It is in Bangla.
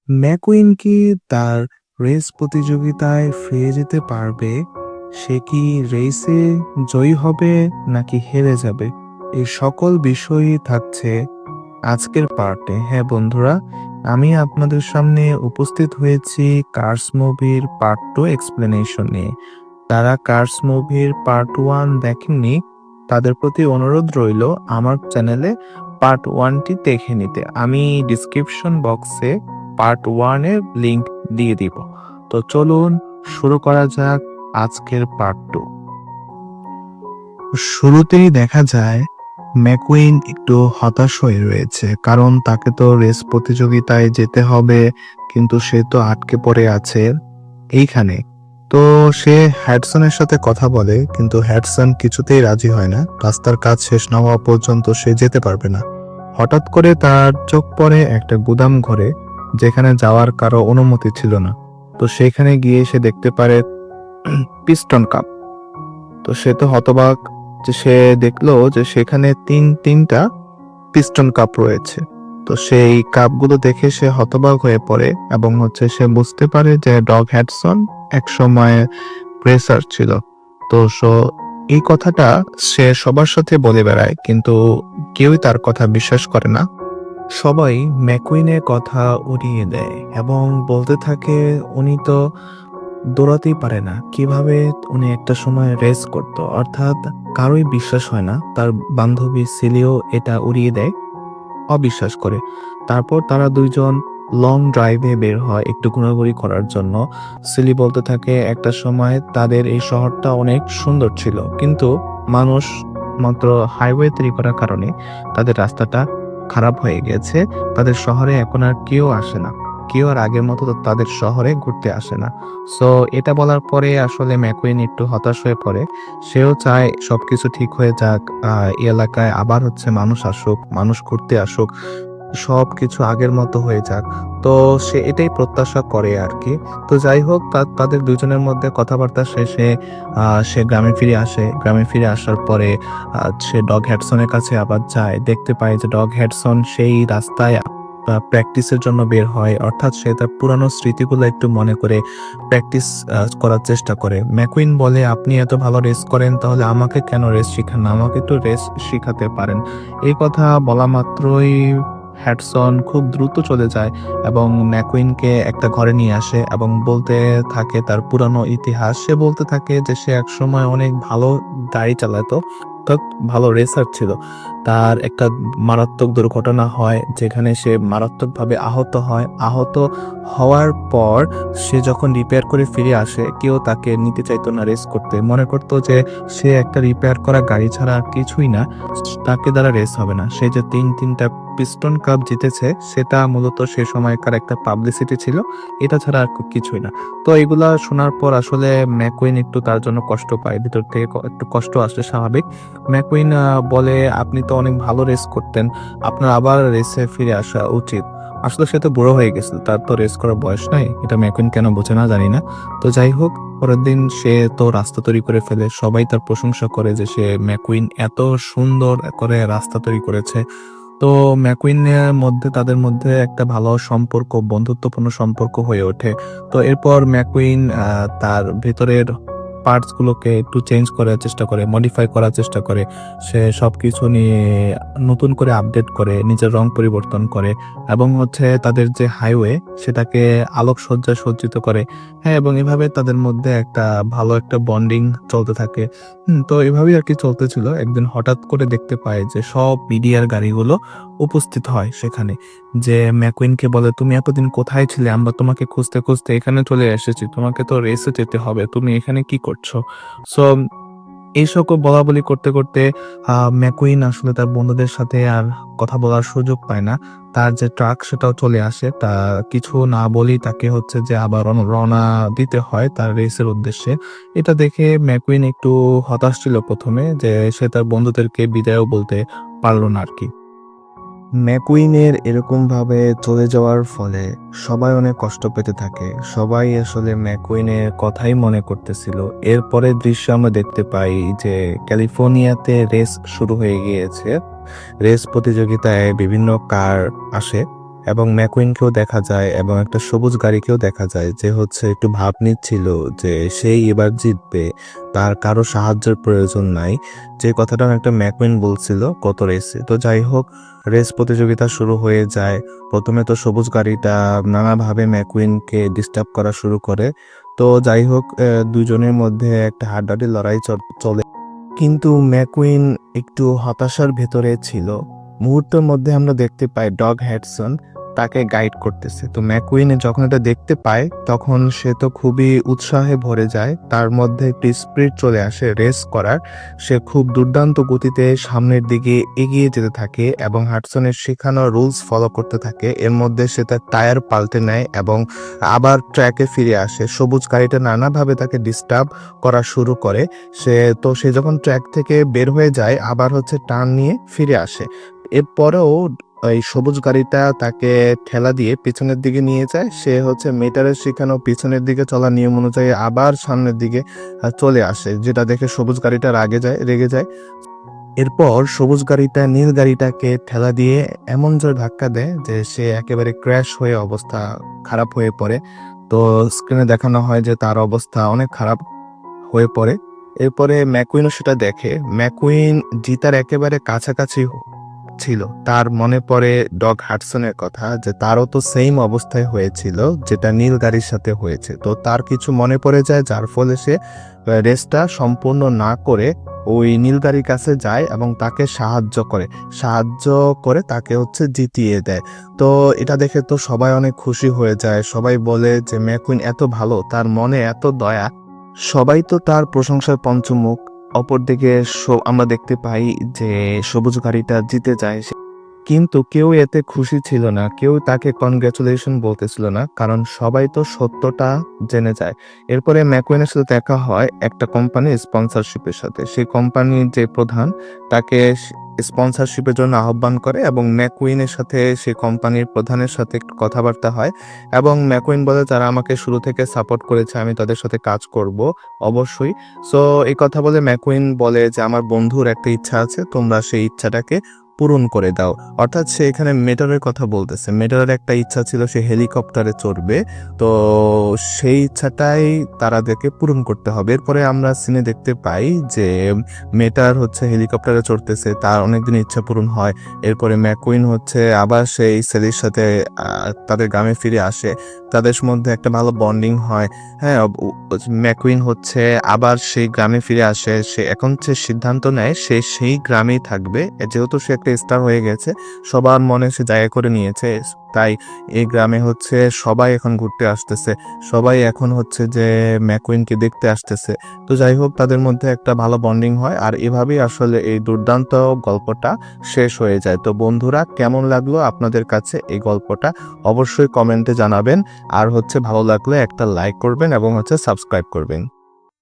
ম্যাকুইন কি তার রেস প্রতিযোগিতায় ফিরে যেতে পারবে? সে কি রেসে জয়ী হবে নাকি হেরে যাবে? এই সকল বিষয়ই থাকছে আজকের পার্টে। হ্যাঁ বন্ধুরা, আমি আপনাদের সামনে উপস্থিত হয়েছি কার্স মুভির পার্ট 2 এক্সপ্লেনেশন নিয়ে। যারা কার্স মুভির পার্ট 1 দেখেননি তাদের প্রতি অনুরোধ রইল আমার চ্যানেলে পার্ট 1টি দেখে নিতে। আমি ডিসক্রিপশন বক্সে পার্ট 1 এর লিংক দিয়ে দিব। তো চলুন শুরু করা যাক আজকের পার্ট 2। শুরুতেই দেখা যায় ম্যাকুইন একটু হতাশ হয়ে রয়েছে, কারণ তাকে তো রেস প্রতিযোগিতায় যেতে হবে, কিন্তু সে তো আটকে পড়ে আছে এইখানে। তো সে হ্যাডসনের সাথে কথা বলে, কিন্তু হ্যাডসন কিছুতেই রাজি হয় না। রাস্তার কাজ শেষ না হওয়া পর্যন্ত সে যেতে পারবে না। হঠাৎ করে তার চোখ পড়ে একটা গুদাম ঘরে, যেখানে যাওয়ার কারো অনুমতি ছিল না। তো সেখানে গিয়ে সে দেখতে পারে পিস্টন কাপ। তো সে তো হতবাক যে সে দেখলো যে সেখানে তিনটা পিস্টন কাপ রয়েছে। তো সেই কাপগুলো দেখে সে হতবাক হয়ে পড়ে এবং সে বুঝতে পারে যে ডগ হ্যাডসন এক সময় প্রেসার ছিল। তো এই কথাটা সে সবার সাথে বলে বেড়ায়, কিন্তু কেউই তার কথা বিশ্বাস করে না। সবাই ম্যাকুইনের কথা উড়িয়ে দেয় এবং বলতে থাকে উনি তো দৌড়াতেই পারে না, কিভাবে উনি একটা সময় রেস করতো। অর্থাৎ কারোই বিশ্বাস হয় না। তার বান্ধবী সিলিও এটা উড়িয়ে দেয়, অবিশ্বাস করে। তারপর তারা দুইজন লং ড্রাইভে বের হয় একটু ঘোরাঘুরি করার জন্য। সিলি বলতে থাকে একটা সময় তাদের এই শহরটা অনেক সুন্দর ছিল, কিন্তু মানুষ মাত্র হাইওয়ে তৈরি করার কারণে তাদের রাস্তাটা খারাপ হয়ে গেছে। তাদের শহরে এখন আর কেউ আসে না, কেউ আর আগের মতো তাদের শহরে ঘুরতে আসে না। সো এটা বলার পরে আসলে ম্যাকুইন একটু হতাশ হয়ে পড়ে। সেও চায় সবকিছু ঠিক হয়ে যাক, এই এলাকায় আবার মানুষ আসুক, মানুষ ঘুরতে আসুক, সবকিছু আগের মতো হয়ে যাক। তো সে এটাই প্রত্যাশা করে আর কি। তো যাই হোক, তাদের দুজনের মধ্যে কথাবার্তা শেষে সে গ্রামে ফিরে আসে। গ্রামে ফিরে আসার পরে সে ডগ হ্যাডসনের কাছে আবার যায়। দেখতে পায় যে ডগ হ্যাডসন সেই রাস্তায় প্র্যাকটিসের জন্য বের হয়। অর্থাৎ সে তার পুরানো স্মৃতিগুলো একটু মনে করে প্র্যাকটিস করার চেষ্টা করে। ম্যাকুইন বলে, আপনি এত ভালো রেস করেন, তাহলে আমাকে কেন রেস শিখান না? আমাকে একটু রেস শিখাতে পারেন। এই কথা বলা মাত্রই হ্যাডসন খুব দ্রুত চলে যায় এবং ম্যাকুইনকে একটা ঘরে নিয়ে আসে এবং বলতে থাকে তার পুরানো ইতিহাস। সে বলতে থাকে যে সে একসময় অনেক ভালো গাড়ি চালাতো, অর্থাৎ ভালো রেসার ছিল। তার একটা মারাত্মক দুর্ঘটনা হয়, যেখানে সে মারাত্মকভাবে আহত হয়। আহত হওয়ার পর সে যখন রিপেয়ার করে ফিরে আসে, কেউ তাকে নিতে চাইতো না রেস করতে। মনে করতো যে সে একটা রিপেয়ার করা গাড়ি ছাড়া আর কিছুই না, তাকে দ্বারা রেস হবে না। সে যে তিনটা পিস্টন কাপ জিতেছে, সেটা মূলত সে সময়কার একটা পাবলিসিটি ছিল, এটা ছাড়া আর কিছুই না। তো এগুলা শোনার পর আসলে ম্যাকুইন একটু তার জন্য কষ্ট পায়, ভিতর থেকে একটু কষ্ট আসলে স্বাভাবিক। ম্যাকুইন বলে, আপনি তো অনেক ভালো রেস করতেন, আপনার আবার রেসে ফিরে আসা উচিত। আসলে সে তো বুড়ো হয়ে গেছে, তার তো রেস করার বয়স নাই। এটা ম্যাকুইন কেন বোঝে না জানি না। তো যাই হোক, পরের দিন সে তো রাস্তা তৈরি করে ফেলে। সবাই তার প্রশংসা করে যে সে ম্যাকুইন এত সুন্দর করে রাস্তা তৈরি করেছে। তো ম্যাকুইনের মধ্যে তাদের মধ্যে একটা ভালো সম্পর্ক, বন্ধুত্বপূর্ণ সম্পর্ক হয়ে ওঠে। তো এরপর ম্যাকুইন তার ভেতরের পার্টস গুলোকে একটু চেঞ্জ করার চেষ্টা করে, মডিফাই করার চেষ্টা করে। সে সবকিছু নিয়ে নতুন করে আপডেট করে, নিজের রং পরিবর্তন করে এবং তাদের যে হাইওয়ে সেটাকে আলোকসজ্জায় সজ্জিত করে। হ্যাঁ, এবং এভাবে তাদের মধ্যে একটা ভালো একটা বন্ডিং চলতে থাকে। তো এভাবেই আর কি চলতেছিল। একদিন হঠাৎ করে দেখতে পায় যে সব মিডিয়ার গাড়িগুলো উপস্থিত হয় সেখানে। যে ম্যাকুইনকে বলে, তুমি এতদিন কোথায় ছিলে? আমরা তোমাকে খুঁজতে খুঁজতে এখানে চলে এসেছি, তোমাকে তো রেসে যেতে হবে, তুমি এখানে কি করছো? সো এই সকল বলাবলি করতে করতে ম্যাকুইন আসলে তার বন্ধুদের সাথে আর কথা বলার সুযোগ পায় না। তার যে ট্রাক সেটাও চলে আসে। তা কিছু না বলেই তাকে যে আবার রওনা দিতে হয় তার রেসের উদ্দেশ্যে। এটা দেখে ম্যাকুইন একটু হতাশ ছিল ১ম এ, যে সে তার বন্ধুদেরকে বিদায়ও বলতে পারল না আরকি। ম্যাকুইনের এরকমভাবে চলে যাওয়ার ফলে সবাই অনেক কষ্ট পেতে থাকে। সবাই আসলে ম্যাকুইনের কথাই মনে করতেছিল। এরপরের দৃশ্যে আমরা দেখতে পাই যে ক্যালিফোর্নিয়াতে রেস শুরু হয়ে গিয়েছে। রেস প্রতিযোগিতায় বিভিন্ন কার আসে এবং ম্যাকুইনকেও দেখা যায় এবং একটা সবুজ গাড়িকেও দেখা যায় যে হচ্ছে একটু ভাব নিচ্ছিল যে সেই এবার জিতবে, তার কারো সাহায্যের প্রয়োজন নাই, যে কথাটা একটা ম্যাকুইন বলছিল গত রেসে। তো যাই হোক, রেস প্রতিযোগিতা শুরু হয়ে যায়। প্রথমে তো সবুজ গাড়িটা নানাভাবে ম্যাকুইনকে ডিস্টার্ব করা শুরু করে। তো যাই হোক, দুজনের মধ্যে একটা হাড্ডাহাড্ডি লড়াই চলে, কিন্তু ম্যাকুইন একটু হতাশার ভেতরে ছিল। মুহূর্তের মধ্যে আমরা দেখতে পাই ডগ হ্যাডসন তাকে গাইড করতেছে। তো ম্যাকুইন যখন এটা দেখতে পায় তখন সে তো খুবই উৎসাহে ভরে যায়, তার মধ্যে একটি স্পিরিট চলে আসে রেস করার। সে খুব দুর্দান্ত গতিতে সামনের দিকে এগিয়ে যেতে থাকে এবং হাডসনের শেখানো রুলস ফলো করতে থাকে। এর মধ্যে সে তার টায়ার পাল্টে নেয় এবং আবার ট্র্যাকে ফিরে আসে। সবুজ গাড়িটা নানাভাবে তাকে ডিস্টার্ব করা শুরু করে। সে যখন ট্র্যাক থেকে বের হয়ে যায় আবার হচ্ছে টার্ন নিয়ে ফিরে আসে। এরপরেও এই সবুজ গাড়িটা তাকে ঠেলা দিয়ে পিছনের দিকে নিয়ে যায়। সে হচ্ছে মেটারের শেখানো পিছনের দিকে চলা নিয়ম অনুযায়ী আবার সামনের দিকে চলে আসে, যেটা দেখে সবুজ গাড়িটা রেগে যায়। এরপর সবুজ গাড়িটা নীল গাড়িটাকে ঠেলা দিয়ে এমন জোরে ধাক্কা দেয় যে সে একেবারে ক্র্যাশ হয়ে অবস্থা খারাপ হয়ে পড়ে। তো স্ক্রিনে দেখানো হয় যে তার অবস্থা অনেক খারাপ হয়ে পড়ে। এরপরে ম্যাকুইনও সেটা দেখে। ম্যাকুইন জিতার একেবারে কাছাকাছি ছিল। তার মনে পড়ে ডগ হাডসনের কথা, যে তারও তো সেম অবস্থায় হয়েছিল যেটা নীল গাড়ির সাথে হয়েছে। তো তার কিছু মনে পড়ে যায়, যার ফলে সে রেসটা সম্পূর্ণ না করে ওই নীল গাড়ির কাছে যায় এবং তাকে সাহায্য করে তাকে হচ্ছে জিতিয়ে দেয়। তো এটা দেখে তো সবাই অনেক খুশি হয়ে যায়। সবাই বলে যে ম্যাকুইন এত ভালো, তার মনে এত দয়া। সবাই তো তার প্রশংসার পঞ্চমুখ। অপরদিকে আমরা দেখতে পাই যে সবুজ গাড়িটা জিতে যায়, কিন্তু কেউ এতে খুশি ছিল না, কেউ তাকে কনগ্রাচুলেশন বলতেছিল না, কারণ সবাই তো সত্যটা জেনে যায়। এরপরে ম্যাকুইনের সাথে দেখা হয় একটা কোম্পানির স্পন্সরশিপের সাথে। সেই কোম্পানির যে প্রধান তাকে স্পন্সরশিপের জন্য আহ্বান করে এবং ম্যাকুইনের সাথে সেই কোম্পানির প্রধানের সাথে একটু কথাবার্তা হয় এবং ম্যাকুইন বলে যারা আমাকে শুরু থেকে সাপোর্ট করেছে আমি তাদের সাথে কাজ করব অবশ্যই। সো এই কথা বলে ম্যাকুইন বলে যে আমার বন্ধুর একটা ইচ্ছা আছে, তোমরা সেই ইচ্ছাটাকে পূরণ করে দাও। অর্থাৎ সে এখানে মেটারের কথা বলতেছে। মেটারের একটা ইচ্ছা ছিল সে হেলিকপ্টারে চড়বে, তো সেই ইচ্ছাটাই তারাদেরকে পূরণ করতে হবে। এরপরে আমরা সিনে দেখতে পাই যে মেটার হচ্ছে হেলিকপ্টারে চড়তেছে, তার অনেকদিন ইচ্ছা পূরণ হয়। এরপরে ম্যাকুইন হচ্ছে আবার সেই সেলির সাথে তাদের গ্রামে ফিরে আসে, তাদের মধ্যে একটা ভালো বন্ডিং হয়। হ্যাঁ, ম্যাকুইন হচ্ছে আবার সেই গ্রামে ফিরে আসে। সে এখন সে সিদ্ধান্ত নেয় সে সেই গ্রামেই থাকবে, যেহেতু সে একটা স্টার হয়ে গেছে, সবার মনে সে জায়গা করে নিয়েছে। তাই এই গ্রামে হচ্ছে সবাই এখন ঘুরতে আসতেছে, সবাই এখন হচ্ছে যে ম্যাকুইনকে দেখতে আসতেছে। তো যাই হোক, তাদের মধ্যে একটা ভালো বন্ডিং হয়, আর এভাবেই আসলে এই দুর্দান্ত গল্পটা শেষ হয়ে যায়। তো বন্ধুরা, কেমন লাগলো আপনাদের কাছে এই গল্পটা অবশ্যই কমেন্টে জানাবেন, আর হচ্ছে ভালো লাগলে একটা লাইক করবেন এবং হচ্ছে সাবস্ক্রাইব করবেন।